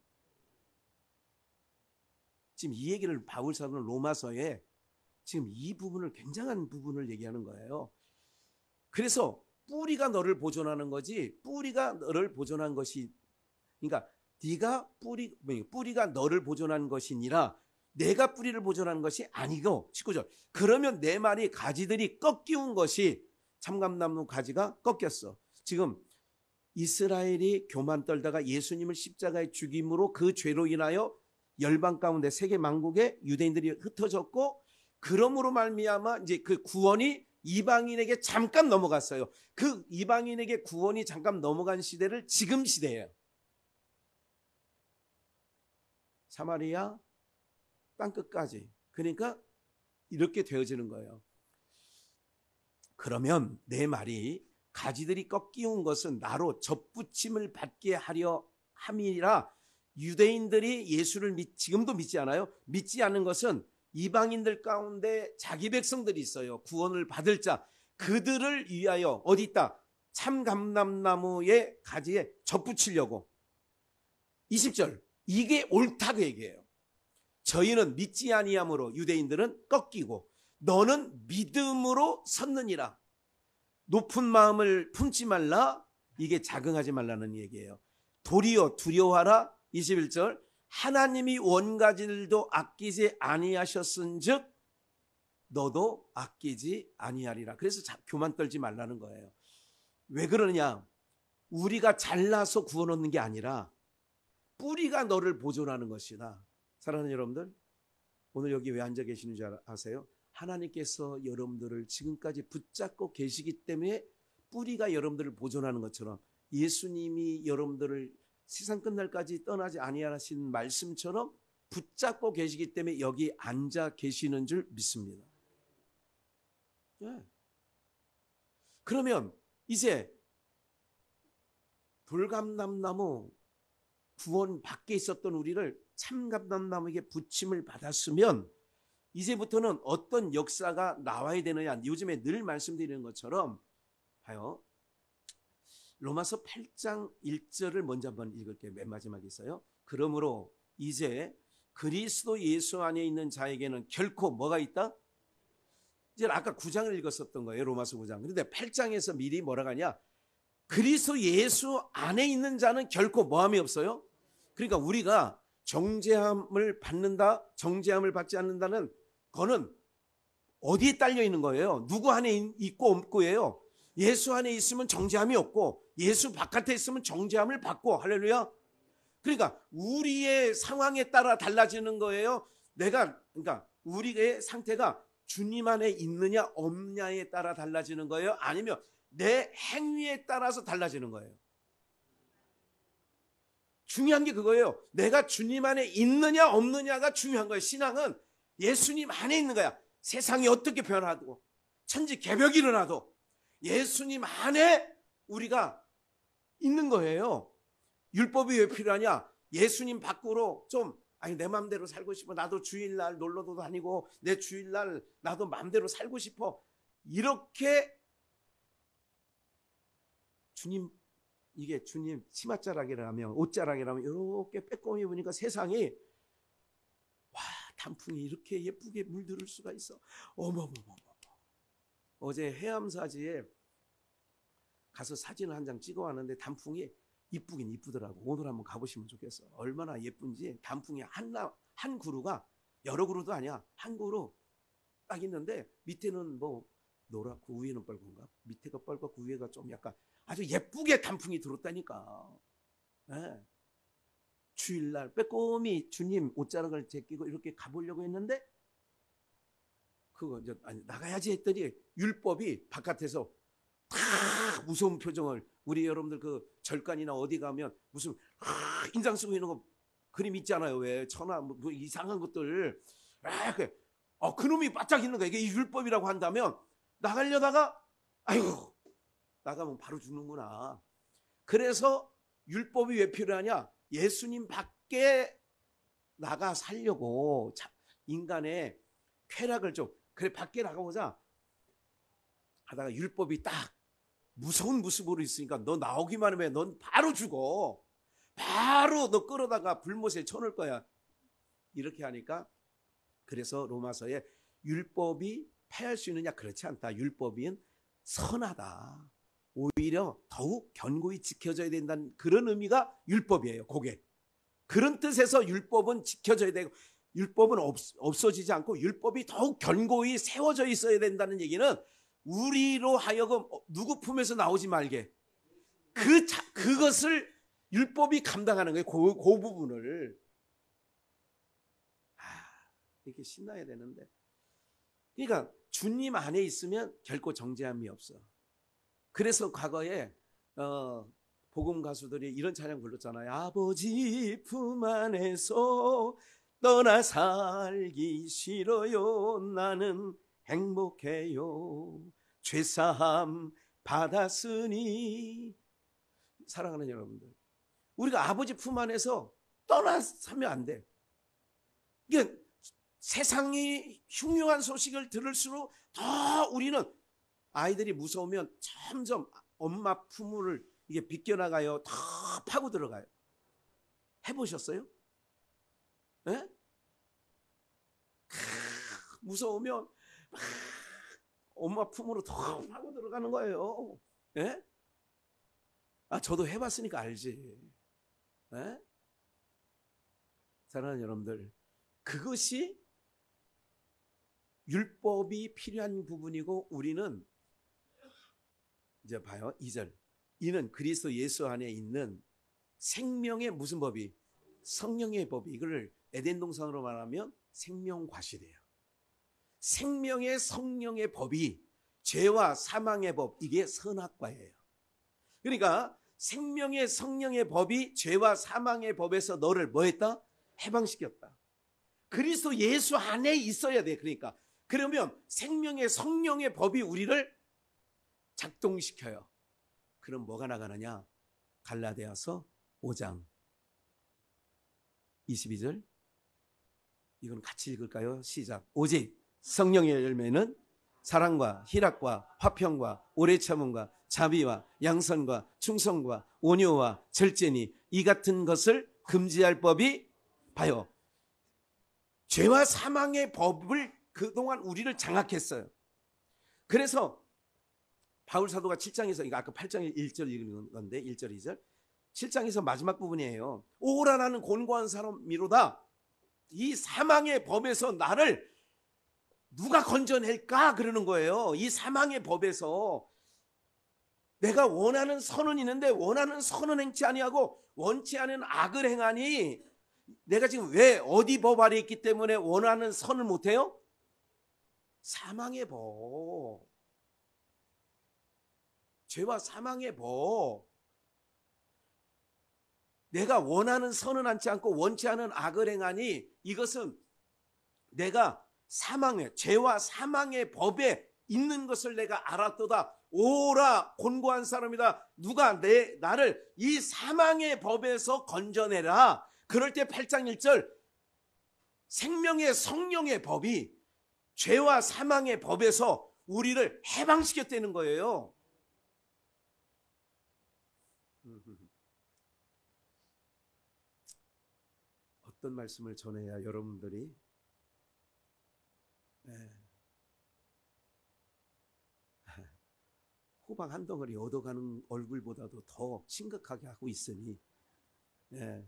지금 이 얘기를 바울 사도는 로마서에 지금 이 부분을, 굉장한 부분을 얘기하는 거예요. 그래서 뿌리가 너를 보존하는 거지, 뿌리가 너를 보존한 것이, 그러니까 네가 뿌리가 너를 보존한 것이니라 내가 뿌리를 보존하는 것이 아니고. 19절 그러면 내 말이 가지들이 꺾이운 것이, 참감나무 가지가 꺾였어. 지금 이스라엘이 교만 떨다가 예수님을 십자가에 죽임으로 그 죄로 인하여 열방 가운데 세계 만국에 유대인들이 흩어졌고, 그러므로 말미암아 이제 그 구원이 이방인에게 잠깐 넘어갔어요. 그 이방인에게 구원이 잠깐 넘어간 시대를 지금 시대예요. 사마리아 땅끝까지. 그러니까 이렇게 되어지는 거예요. 그러면 내 말이 가지들이 꺾이운 것은 나로 접붙임을 받게 하려 함이라. 유대인들이 예수를 지금도 믿지 않아요? 믿지 않는 것은 이방인들 가운데 자기 백성들이 있어요. 구원을 받을 자, 그들을 위하여 어디 있다? 참감람나무의 가지에 접붙이려고. 20절 이게 옳다고 얘기해요. 저희는 믿지 아니함으로 유대인들은 꺾이고 너는 믿음으로 섰느니라. 높은 마음을 품지 말라. 이게 자긍하지 말라는 얘기예요. 도리어 두려워하라. 21절 하나님이 원가지들도 아끼지 아니하셨은즉 너도 아끼지 아니하리라. 그래서 교만 떨지 말라는 거예요. 왜 그러느냐? 우리가 잘나서 구원 얻는 게 아니라 뿌리가 너를 보존하는 것이다. 사랑하는 여러분들, 오늘 여기 왜 앉아 계시는 줄 아세요? 하나님께서 여러분들을 지금까지 붙잡고 계시기 때문에 뿌리가 여러분들을 보존하는 것처럼 예수님이 여러분들을 세상 끝날까지 떠나지 아니하신 말씀처럼 붙잡고 계시기 때문에 여기 앉아 계시는 줄 믿습니다. 네. 그러면 이제 돌감람나무 구원 밖에 있었던 우리를 참감람나무에게 붙임을 받았으면 이제부터는 어떤 역사가 나와야 되느냐. 요즘에 늘 말씀드리는 것처럼 봐요. 로마서 8장 1절을 먼저 한번 읽을게요. 맨 마지막에 있어요. 그러므로 이제 그리스도 예수 안에 있는 자에게는 결코 뭐가 있다? 이제 아까 9장을 읽었었던 거예요. 로마서 9장. 그런데 8장에서 미리 뭐라고 하냐? 그리스도 예수 안에 있는 자는 결코 뭐함이 없어요? 그러니까 우리가 정죄함을 받는다, 정죄함을 받지 않는다는 거는 어디에 딸려 있는 거예요? 누구 안에 있고 없고예요? 예수 안에 있으면 정죄함이 없고 예수 바깥에 있으면 정죄함을 받고. 할렐루야. 그러니까 우리의 상황에 따라 달라지는 거예요. 그러니까 우리의 상태가 주님 안에 있느냐 없느냐에 따라 달라지는 거예요? 아니면 내 행위에 따라서 달라지는 거예요? 중요한 게 그거예요. 내가 주님 안에 있느냐 없느냐가 중요한 거예요. 신앙은 예수님 안에 있는 거야. 세상이 어떻게 변화도 천지개벽이 일어나도 예수님 안에 우리가 있는 거예요. 율법이 왜 필요하냐? 예수님 밖으로 좀 내 마음대로 살고 싶어. 나도 주일날 놀러도 다니고 내 주일날 나도 마음대로 살고 싶어. 이렇게 이게 주님 치맛자락이라면 옷자락이라면 이렇게 빼꼼히 보니까 세상이 단풍이 이렇게 예쁘게 물들을 수가 있어. 어머머머머. 어제 해암사지에 가서 사진을 한 장 찍어 왔는데 단풍이 이쁘긴 이쁘더라고. 오늘 한번 가보시면 좋겠어. 얼마나 예쁜지. 단풍이 한 그루가 여러 그루도 아니야. 한 그루 딱 있는데 밑에는 뭐 노랗고 위에는 빨간가? 밑에가 빨갛고 위에가 좀 약간 아주 예쁘게 단풍이 들었다니까. 네. 주일날 빼꼼히 주님 옷자락을 제끼고 이렇게 가보려고 했는데 그거 이제 아니 나가야지 했더니 율법이 바깥에서 다 무서운 표정을 우리 여러분들 그 절간이나 어디 가면 무슨 인장 쓰고 있는 거 그림 있잖아요. 왜 천하 뭐 이상한 것들 그놈이 바짝 있는 거야. 이게 율법이라고 한다면 나가려다가 아이고 나가면 바로 죽는구나. 그래서 율법이 왜 필요하냐? 예수님 밖에 나가 살려고 인간의 쾌락을 좀 그래 밖에 나가보자 하다가 율법이 딱 무서운 모습으로 있으니까 너 나오기만 하면 넌 바로 죽어. 바로 너 끌어다가 불못에 쳐놓을 거야. 이렇게 하니까 그래서 로마서에 율법이 패할 수 있느냐? 그렇지 않다. 율법은 선하다. 오히려 더욱 견고히 지켜져야 된다는 그런 의미가 율법이에요. 그게 그런 뜻에서 율법은 지켜져야 되고 율법은 없어지지 않고 율법이 더욱 견고히 세워져 있어야 된다는 얘기는 우리로 하여금 누구 품에서 나오지 말게 그것을 율법이 감당하는 거예요. 그 부분을 이렇게 신나야 되는데 그러니까 주님 안에 있으면 결코 정죄함이 없어. 그래서 과거에 복음 가수들이 이런 찬양 불렀잖아요. 아버지 품 안에서 떠나 살기 싫어요. 나는 행복해요. 죄사함 받았으니. 사랑하는 여러분들, 우리가 아버지 품 안에서 떠나 살면 안 돼. 이게 세상이 흉흉한 소식을 들을수록 더 우리는 아이들이 무서우면 점점 엄마 품을 이게 비껴나가요. 더 파고 들어가요. 해보셨어요? 네? 무서우면 엄마 품으로 더 파고 들어가는 거예요. 네? 저도 해봤으니까 알지. 네? 사랑하는 여러분들, 그것이 율법이 필요한 부분이고 우리는 이제 봐요. 2절. 이는 그리스도 예수 안에 있는 생명의 무슨 법이? 성령의 법이. 이걸 에덴 동산으로 말하면 생명과실이에요. 생명의 성령의 법이 죄와 사망의 법, 이게 선악과예요. 그러니까 생명의 성령의 법이 죄와 사망의 법에서 너를 뭐 했다? 해방시켰다. 그리스도 예수 안에 있어야 돼. 그러니까 그러면 생명의 성령의 법이 우리를 작동시켜요. 그럼 뭐가 나가느냐? 갈라디아서 5장 22절. 이건 같이 읽을까요? 시작. 오직 성령의 열매는 사랑과 희락과 화평과 오래 참음과 자비와 양선과 충성과 온유와 절제니 이 같은 것을 금지할 법이 봐요. 죄와 사망의 법을 그동안 우리를 장악했어요. 그래서 바울 사도가 7장에서 이거 아까 8장 1절 읽은 건데 1절 2절 7장에서 마지막 부분이에요. 오라 나는 곤고한 사람이로다. 이 사망의 법에서 나를 누가 건져낼까 그러는 거예요. 이 사망의 법에서 내가 원하는 선은 있는데 원하는 선은 행치 아니하고 원치 않은 악을 행하니 내가 지금 왜 어디 법 아래 있기 때문에 원하는 선을 못해요? 사망의 법. 죄와 사망의 법. 내가 원하는 선은 않지 않고 원치 않은 악을 행하니 이것은 내가 사망의 죄와 사망의 법에 있는 것을 내가 알았도다. 오라 곤고한 사람이다. 누가 나를 이 사망의 법에서 건져내라. 그럴 때 8장 1절 생명의 성령의 법이 죄와 사망의 법에서 우리를 해방시켰다는 거예요. 어떤 말씀을 전해야 여러분들이 호박 한 덩어리 얻어가는 얼굴보다도 더 심각하게 하고 있으니, 예.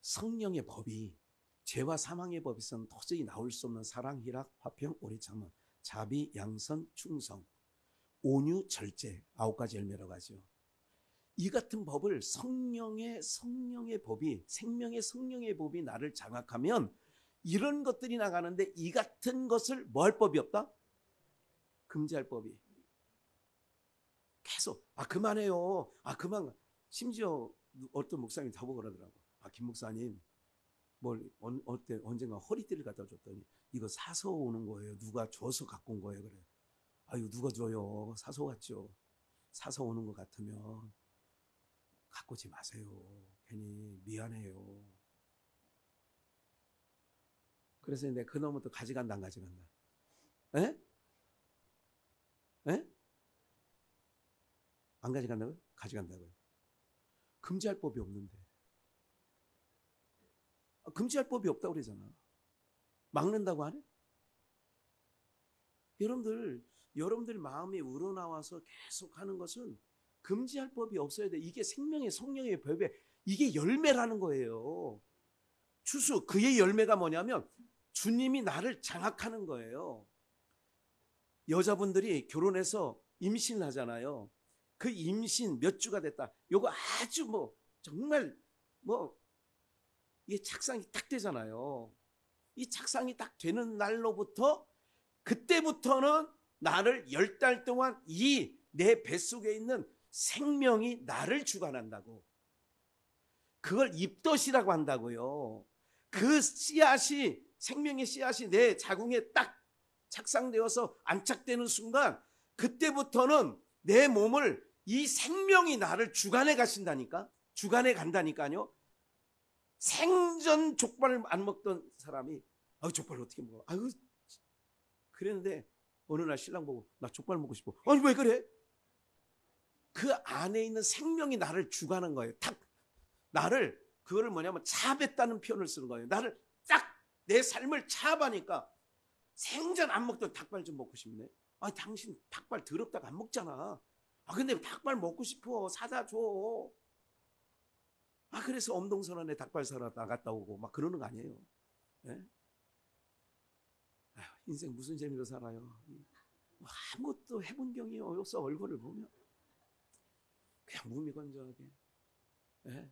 성령의 법이, 죄와 사망의 법에서는 도저히 나올 수 없는 사랑, 희락, 화평, 오래 참음, 자비, 양선, 충성, 온유, 절제, 9가지 열매라고 하죠. 이 같은 법을 성령의 법이, 생명의 성령의 법이 나를 장악하면 이런 것들이 나가는데, 이 같은 것을 뭐 할 법이 없다? 금지할 법이. 계속 그만해요. 그만. 심지어 어떤 목사님이 저보고 그러더라고. 김 목사님, 언젠가 허리띠를 갖다 줬더니 이거 사서 오는 거예요. 누가 줘서 갖고 온 거예요. 그래. 아유, 누가 줘요? 사서 왔죠. 사서 오는 것 같으면 갖고 오지 마세요. 괜히 미안해요. 그래서 내가 그놈부터 가져간다, 안 가져간다? 에? 에? 안 가져간다고요? 가져간다고요. 금지할 법이 없는데. 금지할 법이 없다고 그러잖아. 막는다고 하네? 여러분들 마음이 우러나와서 계속 하는 것은 금지할 법이 없어야 돼. 이게 생명의 성령의 법에, 이게 열매라는 거예요. 추수, 그의 열매가 뭐냐면 주님이 나를 장악하는 거예요. 여자분들이 결혼해서 임신을 하잖아요. 그 임신 몇 주가 됐다. 요거 아주 정말 이게 착상이 딱 되잖아요. 이 착상이 딱 되는 날로부터, 그때부터는 나를 10달 동안 이 내 뱃속에 있는 생명이 나를 주관한다고. 그걸 입덧이라고 한다고요. 그 씨앗이, 생명의 씨앗이 내 자궁에 딱 착상되어서 안착되는 순간, 그때부터는 내 몸을, 이 생명이 나를 주관해 가신다니까. 주관해 간다니까요. 생전 족발을 안 먹던 사람이 족발을 어떻게 먹어? 그랬는데 어느 날 신랑 보고, 나 족발 먹고 싶어. 아니, 왜 그래? 그 안에 있는 생명이 나를 주관한 거예요. 나를, 그거를 뭐냐면 차압했다는 표현을 쓰는 거예요. 나를 딱 내 삶을 차압하니까 생전 안 먹던 닭발 좀 먹고 싶네. 당신 닭발 더럽다고 안 먹잖아. 근데 닭발 먹고 싶어. 사다 줘. 그래서 엄동선언에 닭발 사러 나갔다 오고 막 그러는 거 아니에요. 네? 인생 무슨 재미로 살아요. 아무것도 해본 경이 없어. 얼굴을 보면 그냥 무미건조하게, 네?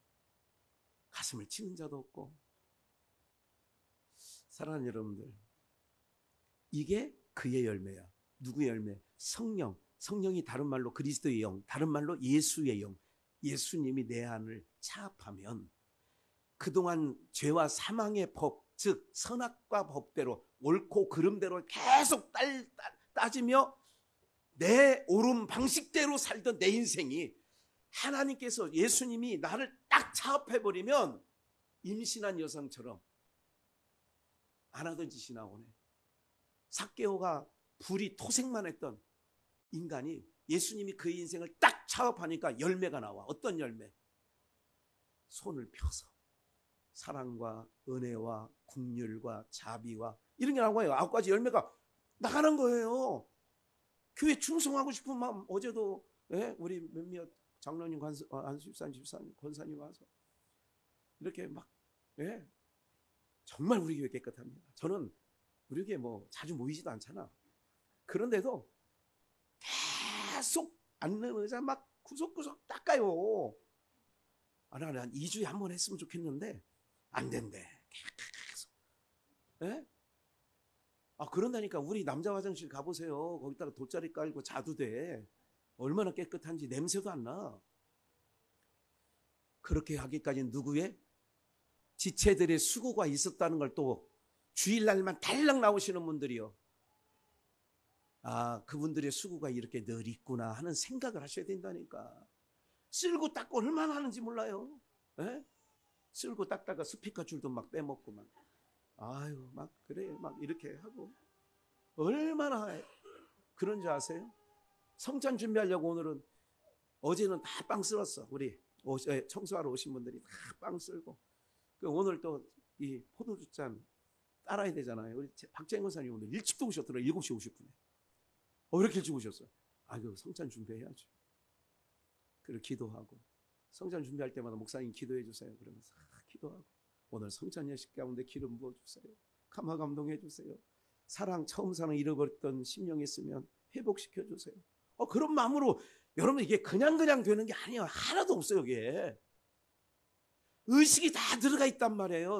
가슴을 치는 자도 없고. 사랑하는 여러분들, 이게 그의 열매야. 누구의 열매? 성령이 다른 말로 그리스도의 영, 다른 말로 예수의 영. 예수님이 내 안을 차압하면 그동안 죄와 사망의 법, 즉 선악과 법대로, 옳고 그름대로 계속 따지며 내 옳은 방식대로 살던 내 인생이, 하나님께서, 예수님이 나를 딱 차압해버리면 임신한 여성처럼 안 하던 짓이 나오네. 삭개오가 불이 토색만 했던 인간이, 예수님이 그의 인생을 딱 차압하니까 열매가 나와. 어떤 열매? 손을 펴서 사랑과 은혜와 긍휼과 자비와 이런 게 나온 거예요. 9가지 열매가 나가는 거예요. 교회 충성하고 싶은 마음. 어제도 우리 몇몇 장로님, 안수집사님, 집사님, 권사님 와서 이렇게 막, 정말 우리 교회 깨끗합니다. 저는 우리 교회 자주 모이지도 않잖아. 그런데도 계속 앉는 의자 막 구석구석 닦아요. 나는 한 2주에 한 번 했으면 좋겠는데 안 된대. 계속. 그런다니까. 우리 남자 화장실 가보세요. 거기다가 돗자리 깔고 자도 돼. 얼마나 깨끗한지 냄새도 안 나. 그렇게 하기까지는 누구의? 지체들의 수고가 있었다는 걸 또 주일날만 달랑 나오시는 분들이요. 그분들의 수고가 이렇게 늘 있구나 하는 생각을 하셔야 된다니까. 쓸고 닦고 얼마나 하는지 몰라요. 쓸고 닦다가 스피커 줄도 막 빼먹고 막. 막 그래. 막 이렇게 하고. 얼마나 그런 줄 아세요? 성찬 준비하려고 어제는 다 빵 쓸었어. 우리 청소하러 오신 분들이 다 빵 쓸고. 오늘 또 이 포도주잔 따라야 되잖아요. 우리 박재현 권사님 오늘 일찍도 오셨더라고요. 7시 50분에. 왜 이렇게 일찍 오셨어요? 그 성찬 준비해야죠. 그리고 기도하고 성찬 준비할 때마다 목사님 기도해 주세요. 그러면서 기도하고 오늘 성찬 예식 가운데 기름 부어 주세요. 감화 감동해 주세요. 처음 사랑 잃어버렸던 심령이 있으면 회복시켜 주세요. 그런 마음으로 여러분 이게 그냥 되는 게 아니에요. 하나도 없어요. 이게 의식이 다 들어가 있단 말이에요.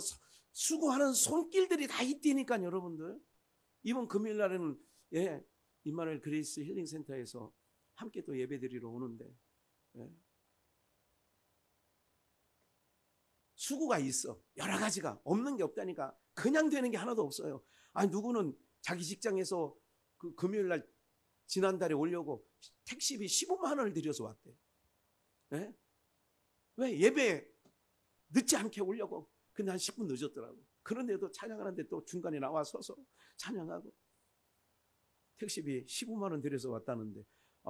수고하는 손길들이 다 있다니까 여러분들. 이번 금요일 날에는 임마누엘 그레이스 힐링센터에서 함께 또 예배드리러 오는데 수고가 있어. 여러 가지가 없는 게 없다니까. 그냥 되는 게 하나도 없어요. 누구는 자기 직장에서 그 금요일 날 지난달에 오려고 택시비 15만 원을 들여서 왔대. 왜? 예배 늦지 않게 오려고. 근데 한 10분 늦었더라고. 그런데도 찬양하는데 또 중간에 나와 서서 찬양하고 택시비 15만 원 들여서 왔다는데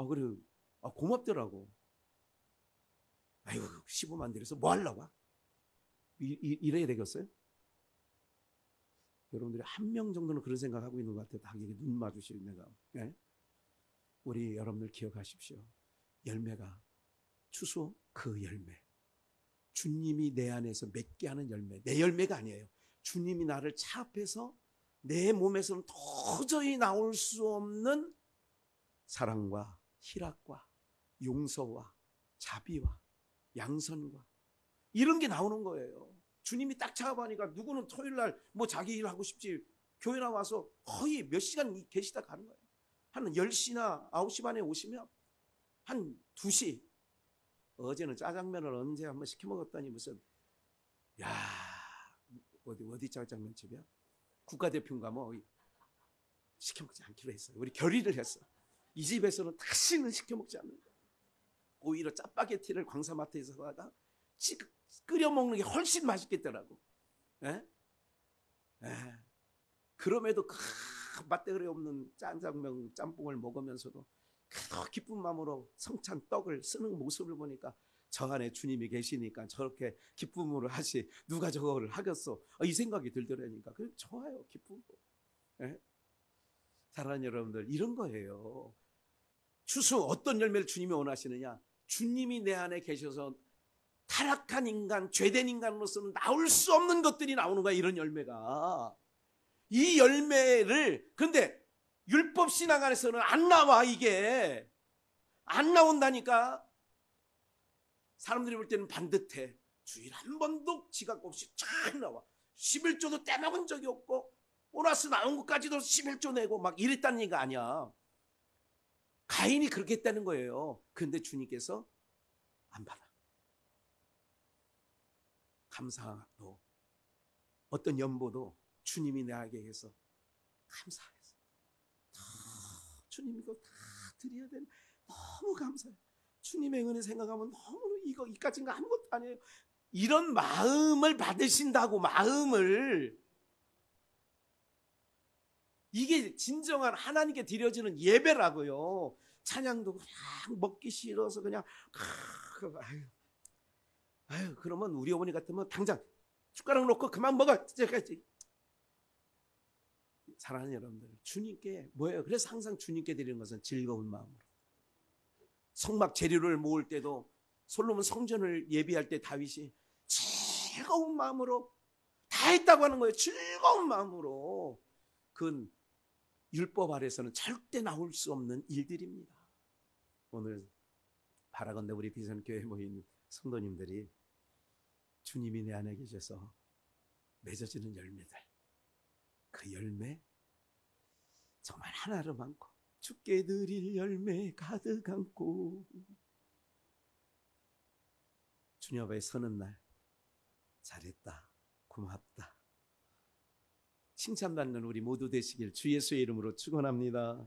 그래 고맙더라고. 15만 원 들여서 뭐 하려고? 이래야 되겠어요? 여러분들이 한 명 정도는 그런 생각하고 있는 것 같아요. 다 눈 마주치고 내가. 우리 여러분들 기억하십시오. 열매가 추수 그 열매. 주님이 내 안에서 맺게 하는 열매. 내 열매가 아니에요. 주님이 나를 차압해서 내 몸에서는 도저히 나올 수 없는 사랑과 희락과 용서와 자비와 양선과 이런 게 나오는 거예요. 주님이 딱 차압하니까 누구는 토요일 날 자기 일 하고 싶지 교회 나와서 거의 몇 시간 계시다 가는 거예요. 한 10시나 9시 반에 오시면 한 2시. 어제는 짜장면을 언제 한번 시켜 먹었더니 무슨 어디 짜장면집이야? 국가대표인가 시켜 먹지 않기로 했어요. 우리 결의를 했어. 이 집에서는 다시는 시켜 먹지 않는다. 오히려 짜파게티를 광사마트에서 사다가 끓여 먹는 게 훨씬 맛있겠더라고. 그럼에도 맛대가리 없는 짜장면 짬뽕을 먹으면서도 기쁜 마음으로 성찬 떡을 쓰는 모습을 보니까 저 안에 주님이 계시니까 저렇게 기쁨으로 하시 누가 저거를 하겠어 이 생각이 들더라니까. 그래 좋아요. 기쁘고. 사랑하는 여러분들 이런 거예요. 추수 어떤 열매를 주님이 원하시느냐. 주님이 내 안에 계셔서 타락한 인간 죄된 인간으로서는 나올 수 없는 것들이 나오는 거야. 이런 열매가. 이 열매를 근데 율법 신앙 안에서는 안 나와. 이게 안 나온다니까. 사람들이 볼 때는 반듯해. 주일 한 번도 지각 없이 쫙 나와. 11조도 떼먹은 적이 없고 보너스 나온 것까지도 11조 내고 막 이랬다는 얘기가 아니야. 가인이 그렇게 했다는 거예요. 그런데 주님께서 안 받아. 감사도 어떤 연보도 주님이 나에게서 감사했어. 주님 이거 다 드려야 되는 너무 감사해요. 주님의 은혜 생각하면 너무 이까지인가 아무것도 아니에요. 이런 마음을 받으신다고. 마음을. 이게 진정한 하나님께 드려지는 예배라고요. 찬양도 그냥 먹기 싫어서 그냥 그러면 우리 어머니 같으면 당장 숟가락 놓고 그만 먹어. 사랑하는 여러분들, 주님께 뭐예요? 그래서 항상 주님께 드리는 것은 즐거운 마음으로. 성막 재료를 모을 때도 솔로몬 성전을 예비할 때 다윗이 즐거운 마음으로 다 했다고 하는 거예요. 즐거운 마음으로. 그건 율법 아래서는 절대 나올 수 없는 일들입니다. 오늘 바라건대 우리 비전교회에 모인 성도님들이 주님이 내 안에 계셔서 맺어지는 열매들, 그 열매 정말 하나로 많고 주께 드릴 열매 가득 안고 주님 앞에 서는 날 잘했다, 고맙다 칭찬받는 우리 모두 되시길 주 예수의 이름으로 축원합니다.